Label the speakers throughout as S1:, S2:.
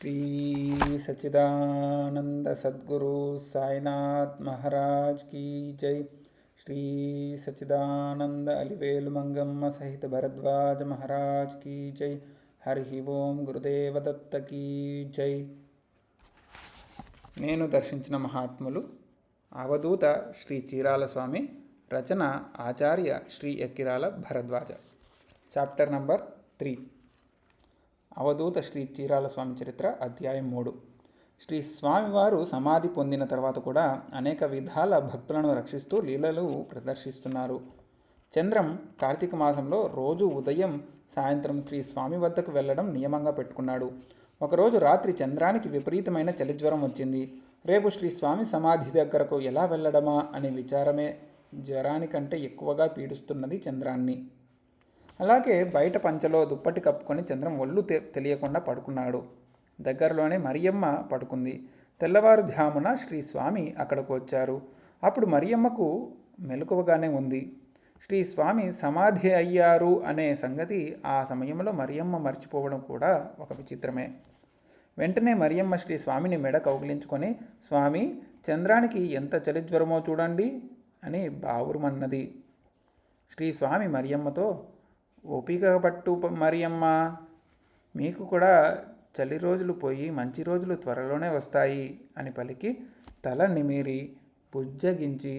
S1: श्री सच्चिदानंद सद्गुरु साईनाथ महाराज की जय। श्री सच्चिदानंद अलिवेलु मंगम्म सहित भरद्वाज महाराज की जय। हरि ओम गुरुदेव दत्त की जय। నేను దర్శించిన మహాత్ములు అవధూత శ్రీ చీరాల స్వామి, రచన ఆచార్య శ్రీ ఎక్కిరాల భరద్వాజ. Chapter number 3. అవధూత శ్రీ చీరాల స్వామి చరిత్ర, అధ్యాయం 3. శ్రీ స్వామివారు సమాధి పొందిన తర్వాత కూడా అనేక విధాల భక్తులను రక్షిస్తూ లీలలు ప్రదర్శిస్తున్నారు. చంద్రం కార్తీక మాసంలో రోజు ఉదయం సాయంత్రం శ్రీ స్వామి వద్దకు వెళ్ళడం నియమంగా పెట్టుకున్నాడు. ఒకరోజు రాత్రి చంద్రానికి విపరీతమైన చలిజ్వరం వచ్చింది. రేపు శ్రీ స్వామి సమాధి దగ్గరకు ఎలా వెళ్ళడమా అనే విచారమే జ్వరానికంటే ఎక్కువగా పీడిస్తున్నది చంద్రాన్ని. అలాగే బయట పంచలో దుప్పటి కప్పుకొని చంద్రం ఒళ్ళు తెలియకుండా పడుకున్నాడు. దగ్గరలోనే మరియమ్మ పడుకుంది. తెల్లవారుజామున శ్రీ స్వామి అక్కడకు వచ్చారు. అప్పుడు మరియమ్మకు మెలకువగానే ఉంది. శ్రీ స్వామి సమాధి అయ్యారు అనే సంగతి ఆ సమయంలో మరియమ్మ మర్చిపోవడం కూడా ఒక విచిత్రమే. వెంటనే మరియమ్మ శ్రీ స్వామిని మెడ కౌగిలించుకొని, స్వామి, చంద్రానికి ఎంత చలిజ్వరమో చూడండి అని బావురుమన్నది. శ్రీ స్వామి మరియమ్మతో, ఓపిక పట్టు మరియమ్మ, మీకు కూడా చలి రోజులు పోయి మంచి రోజులు త్వరలోనే వస్తాయి అని పలికి తల నిమిరి బుజ్జగించి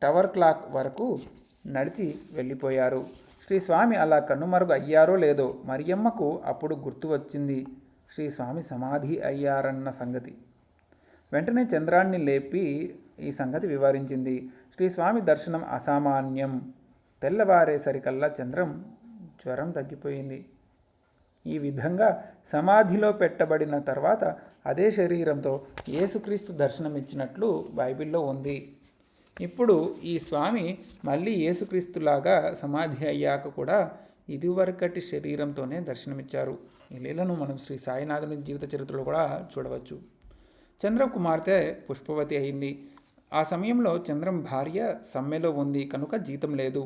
S1: టవర్ క్లాక్ వరకు నడిచి వెళ్ళిపోయారు. శ్రీ స్వామి అలా కన్నుమరుగు అయ్యారో లేదో మరియమ్మకు అప్పుడు గుర్తు వచ్చింది శ్రీ స్వామి సమాధి అయ్యారన్న సంగతి. వెంటనే చంద్రాన్ని లేపి ఈ సంగతి వివరించింది. శ్రీ స్వామి దర్శనం అసామాన్యం. తెల్లవారేసరికల్లా చంద్రం జ్వరం తగ్గిపోయింది. ఈ విధంగా సమాధిలో పెట్టబడిన తర్వాత అదే శరీరంతో యేసుక్రీస్తు దర్శనమిచ్చినట్లు బైబిల్లో ఉంది. ఇప్పుడు ఈ స్వామి మళ్ళీ యేసుక్రీస్తులాగా సమాధి అయ్యాక కూడా ఇదివరకటి శరీరంతోనే దర్శనమిచ్చారు. ఈ లీలను మనం శ్రీ సాయినాథుని జీవిత చరిత్రలో కూడా చూడవచ్చు. చంద్రం కుమార్తె పుష్పవతి అయింది. ఆ సమయంలో చంద్రం భార్య సమ్మెలో ఉంది కనుక జీతం లేదు.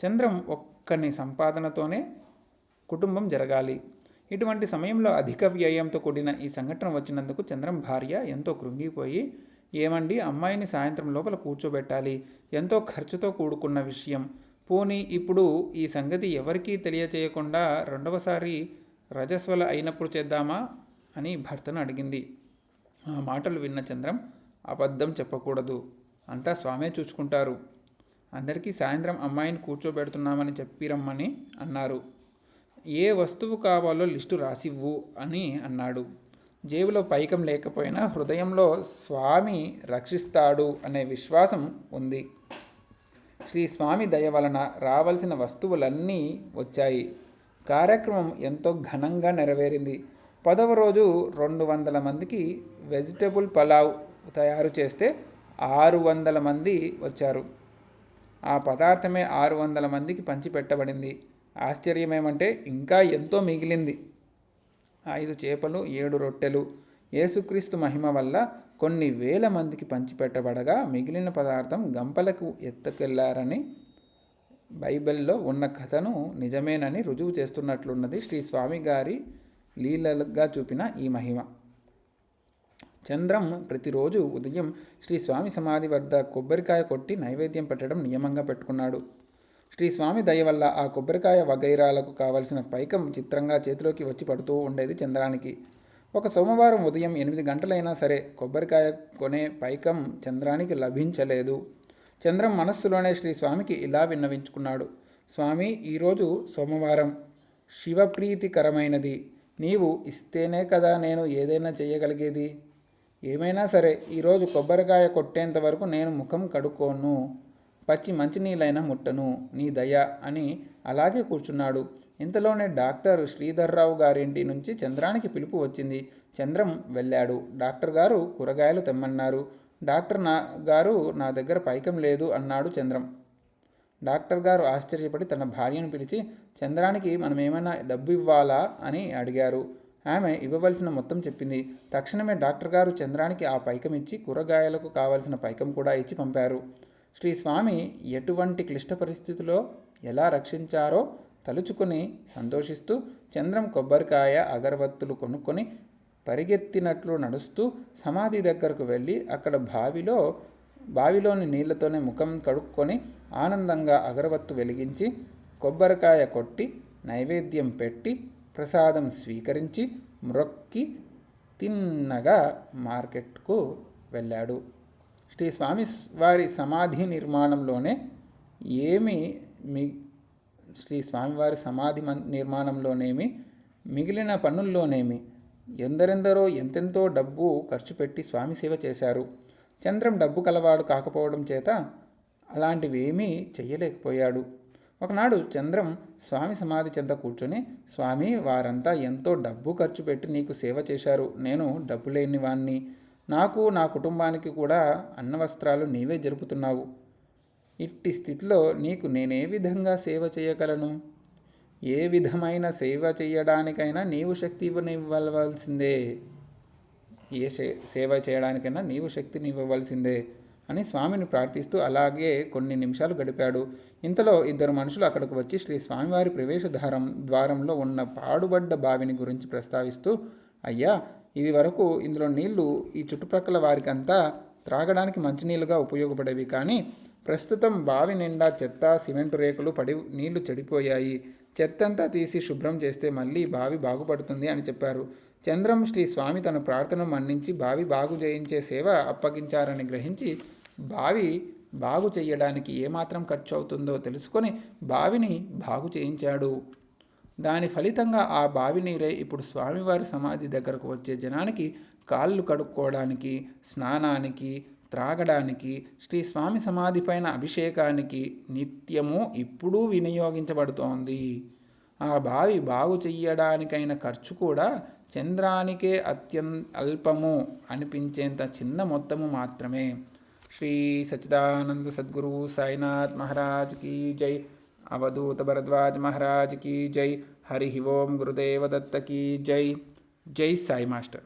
S1: చంద్రం ఒక్కని సంపాదనతోనే కుటుంబం జరగాలి. ఇటువంటి సమయంలో అధిక వ్యయంతో కూడిన ఈ సంఘటన వచ్చినందుకు చంద్రం భార్య ఎంతో కృంగిపోయి, ఏమండి, అమ్మాయిని సాయంత్రం లోపల కూర్చోబెట్టాలి, ఎంతో ఖర్చుతో కూడుకున్న విషయం, పోనీ ఇప్పుడు ఈ సంగతి ఎవరికీ తెలియచేయకుండా రెండవసారి రజస్వల అయినప్పుడు చేద్దామా అని భర్తను అడిగింది. ఆ మాటలు విన్న చంద్రం, అబద్ధం చెప్పకూడదు, అంతా స్వామే చూసుకుంటారు, అందరికీ సాయంత్రం అమ్మాయిని కూర్చోబెడుతున్నామని చెప్పిరమ్మని అన్నారు. ఏ వస్తువు కావాలో లిస్టు రాసివ్వు అని అన్నాడు. జేబులో పైకం లేకపోయినా హృదయంలో స్వామి రక్షిస్తాడు అనే విశ్వాసం ఉంది. శ్రీ స్వామి దయ వలన రావలసిన వస్తువులన్నీ వచ్చాయి. కార్యక్రమం ఎంతో ఘనంగా నెరవేరింది. 10వ రోజు 200 మందికి వెజిటబుల్ పలావ్ తయారు చేస్తే 600 మంది వచ్చారు. ఆ పదార్థమే 600 మందికి పంచిపెట్టబడింది. ఆశ్చర్యమేమంటే ఇంకా ఎంతో మిగిలింది. 5 చేపలు, 7 రొట్టెలు. యేసుక్రీస్తు మహిమ వల్ల కొన్ని వేల మందికి పంచిపెట్టబడగా మిగిలిన పదార్థం గంపలకు ఎత్తుకెళ్లారని బైబిల్లో ఉన్న కథను నిజమేనని రుజువు చేస్తున్నట్లున్నది శ్రీ స్వామి గారి లీలలుగా చూపిన ఈ మహిమ. చంద్రం ప్రతిరోజు ఉదయం శ్రీ స్వామి సమాధి వద్ద కొబ్బరికాయ కొట్టి నైవేద్యం పెట్టడం నియమంగా పెట్టుకున్నాడు. శ్రీ స్వామి దయ వల్ల ఆ కొబ్బరికాయ వగైరాలకు కావలసిన పైకం చిత్రంగా చేతిలోకి వచ్చి పడుతూ ఉండేది చంద్రానికి. ఒక సోమవారం ఉదయం 8 గంటలైనా సరే కొబ్బరికాయ కొనే పైకం చంద్రానికి లభించలేదు. చంద్రం మనస్సులోనే శ్రీ స్వామికి ఇలా విన్నవించుకున్నాడు. స్వామి, ఈరోజు సోమవారం, శివప్రీతికరమైనది. నీవు ఇస్తేనే కదా నేను ఏదైనా చేయగలిగేది. ఏమైనా సరే ఈరోజు కొబ్బరికాయ కొట్టేంత వరకు నేను ముఖం కడుక్కోను, పచ్చి మంచినీళ్ళైనా ముట్టను, నీ దయ అని అలాగే కూర్చున్నాడు. ఇంతలోనే డాక్టర్ శ్రీధర్రావు గారింటి నుంచి చంద్రానికి పిలుపు వచ్చింది. చంద్రం వెళ్ళాడు. డాక్టర్ గారు కూరగాయలు తెమ్మన్నారు. డాక్టర్ గారు నా దగ్గర పైకం లేదు అన్నాడు చంద్రం. డాక్టర్ గారు ఆశ్చర్యపడి తన భార్యను పిలిచి, చంద్రానికి మనం ఏమైనా డబ్బు ఇవ్వాలా అని అడిగారు. ఆమె ఇవ్వవలసిన మొత్తం చెప్పింది. తక్షణమే డాక్టర్ గారు చంద్రానికి ఆ పైకం ఇచ్చి కూరగాయలకు కావలసిన పైకం కూడా ఇచ్చి పంపారు. శ్రీ స్వామి ఎటువంటి క్లిష్ట పరిస్థితుల్లో ఎలా రక్షించారో తలుచుకొని సంతోషిస్తూ చంద్రం కొబ్బరికాయ అగరవత్తులు కొనుక్కొని పరిగెత్తినట్లు నడుస్తూ సమాధి దగ్గరకు వెళ్ళి అక్కడ బావిలోని నీళ్లతోనే ముఖం కడుక్కొని ఆనందంగా అగరవత్తు వెలిగించి కొబ్బరికాయ కొట్టి నైవేద్యం పెట్టి ప్రసాదం స్వీకరించి మ్రొక్కి తిన్నగా మార్కెట్కు వెళ్ళాడు. శ్రీ స్వామి వారి సమాధి నిర్మాణంలోనే మిగిలిన పనుల్లోనేమి ఎందరెందరో ఎంతెంతో డబ్బు ఖర్చు పెట్టి స్వామి సేవ చేశారు. చంద్రం డబ్బు కలవాడు కాకపోవడం చేత అలాంటివేమీ చెయ్యలేకపోయాడు. ఒకనాడు చంద్రం స్వామి సమాధి చెంత కూర్చొని, స్వామి, వారంతా ఎంతో డబ్బు ఖర్చు పెట్టి నీకు సేవ చేశారు. నేను డబ్బు లేని వాణ్ణి. నాకు నా కుటుంబానికి కూడా అన్నవస్త్రాలు నీవే జరుపుతున్నావు. ఇట్టి స్థితిలో నీకు నేనే విధంగా సేవ చేయగలను? ఏ విధమైన సేవ చేయడానికైనా నీవు శక్తి ఇవ్వవలసిందే. సేవ చేయడానికైనా నీవు శక్తిని ఇవ్వవలసిందే అని స్వామిని ప్రార్థిస్తూ అలాగే కొన్ని నిమిషాలు గడిపాడు. ఇంతలో ఇద్దరు మనుషులు అక్కడికి వచ్చి శ్రీ స్వామివారి ప్రవేశ ద్వారంలో ఉన్న పాడుబడ్డ బావిని గురించి ప్రస్తావిస్తూ, అయ్యా, ఇది వరకు ఇందులో నీళ్లు ఈ చుట్టుప్రక్కల వారికంతా త్రాగడానికి మంచినీళ్ళుగా ఉపయోగపడేవి. కానీ ప్రస్తుతం బావి నిండా చెత్త, సిమెంటు రేకులు పడి నీళ్లు చెడిపోయాయి. చెత్తంతా తీసి శుభ్రం చేస్తే మళ్ళీ బావి బాగుపడుతుంది అని చెప్పారు. చంద్రం శ్రీ స్వామి తన ప్రార్థనను మన్నించి బావి బాగు చేయించే సేవ అప్పగించారని గ్రహించి బావి బాగు చేయడానికి ఏమాత్రం ఖర్చు అవుతుందో తెలుసుకొని బావిని బాగు చేయించాడు. దాని ఫలితంగా ఆ బావి నీరే ఇప్పుడు స్వామివారి సమాధి దగ్గరకు వచ్చే జనానికి కాళ్ళు కడుక్కోవడానికి, స్నానానికి, త్రాగడానికి, శ్రీ స్వామి సమాధి పైన అభిషేకానికి నిత్యము ఇప్పుడూ వినియోగించబడుతోంది. ఆ బావి బాగు చెయ్యడానికైన ఖర్చు కూడా చంద్రానికే అల్పము అనిపించేంత చిన్న మొత్తము మాత్రమే. శ్రీ సచ్చిదానంద సద్గురు సాయినాథ్ మహారాజ్ కీ జై. అవధూత భరద్వాజ్ మహారాజ్ కీ జై. హరి ఓం గురుదేవ దత్త కీ జై. జై సాయి మాస్టర్.